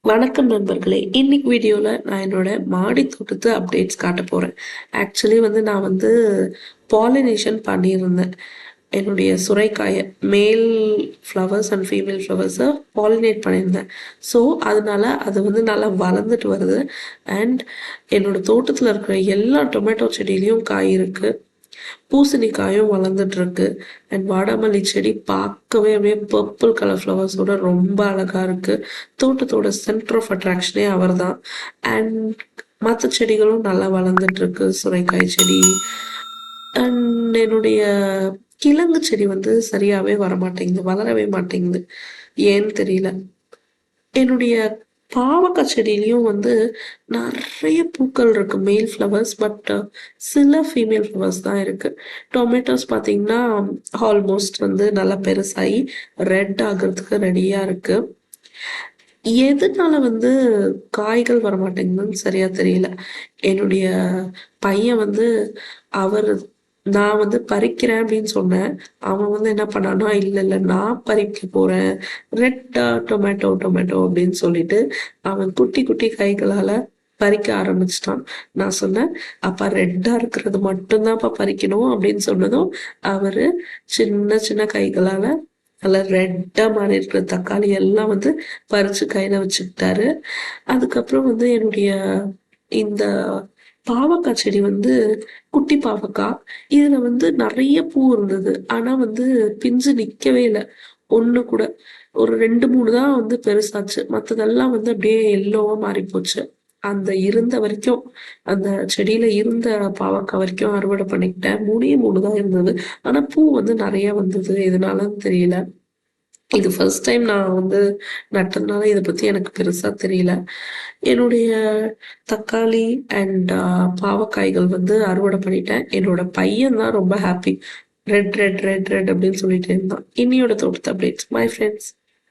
வணக்கம் நண்பர்களே. இன்னைக்கு வீடியோவில் நான் என்னோட மாடி தோட்டத்து அப்டேட்ஸ் காட்ட போகிறேன். ஆக்சுவலி நான் பாலினேஷன் பண்ணியிருந்தேன். என்னுடைய சுரைக்காயை மேல் ஃப்ளவர்ஸ் அண்ட் ஃபீமேல் ஃப்ளவர்ஸை பாலினேட் பண்ணியிருந்தேன். ஸோ அதனால அது நல்லா வளர்ந்துட்டு வருது. அண்ட் என்னோட தோட்டத்தில் இருக்கிற எல்லா டொமேட்டோ செடியிலையும் காய் இருக்குது. பூசணிக்காயும் வளர்ந்துட்டு இருக்கு. அண்ட் வாடாமல்லி செடி பார்க்கவே அப்படியே பர்பிள் கலர் ஃப்ளவர்ஸோட ரொம்ப அழகா இருக்கு. தோட்டத்தோட சென்டர் ஆஃப் அட்ராக்ஷனே அவர் தான். அண்ட் மற்ற செடிகளும் நல்லா வளர்ந்துட்டு இருக்கு. சுரைக்காய் செடி அண்ட் என்னுடைய கிழங்கு செடி சரியாவே வரமாட்டேங்குது, வளரவே மாட்டேங்குது. ஏன்னு தெரியல. என்னுடைய பாவக்காய் செடியிலையும் நிறைய பூக்கள் இருக்கு, மேல் ஃப்ளவர்ஸ். பட் சில ஃபீமேல் ஃப்ளவர்ஸ் தான் இருக்கு. டொமேட்டோஸ் பார்த்தீங்கன்னா ஆல்மோஸ்ட் நல்லா பெருசாகி ரெட் ஆகுறதுக்கு ரெடியா இருக்கு. எதனால காய்கள் வரமாட்டேங்குதுன்னு சரியா தெரியல. என்னுடைய பையன் அவர் நான் பறிக்கிறேன் அப்படின்னு சொன்னேன். அவன் என்ன பண்ணான்னா, இல்லை நான் பறிக்க போறேன், ரெட்டா டொமேட்டோ டொமேட்டோ அப்படின்னு சொல்லிட்டு அவன் குட்டி குட்டி கைகளால பறிக்க ஆரம்பிச்சிட்டான். நான் சொன்னேன், அப்பா ரெட்டா இருக்கிறது மட்டும்தான்ப்பா பறிக்கணும் அப்படின்னு சொன்னதும் அவரு சின்ன சின்ன கைகளால நல்லா ரெட்டா மாறி இருக்கிற தக்காளி எல்லாம் பறிச்சு கையில வச்சுக்கிட்டாரு. அதுக்கப்புறம் என்னுடைய இந்த பாவக்காய் செடி குட்டி பாவக்காய். இதுல நிறைய பூ இருந்தது. ஆனா பிஞ்சு நிக்கவே இல்லை. ஒண்ணு கூட ஒரு 2 3 தான் பெருசாச்சு. மத்ததெல்லாம் அப்படியே எல்லோவா மாறி போச்சு. அந்த இருந்த வரைக்கும், அந்த செடியில இருந்த பாவக்காய் வரைக்கும் அறுவடை பண்ணிக்கிட்டேன். 3 தான் இருந்தது. ஆனா பூ நிறைய வந்தது. எதனாலன்னு தெரியல. இது ஃபர்ஸ்ட் டைம் நான் நட்டதுனால இதை பத்தி எனக்கு பெருசா தெரியல. என்னுடைய தக்காளி அண்ட் பாவக்காய்கள் அறுவடை பண்ணிட்டேன். என்னோட பையன் தான் ரொம்ப happy. Red red red red அப்படின்னு சொல்லிட்டு இருந்தான். இன்னியோட தோட்டத்து அப்டேட்ஸ். Bye friends.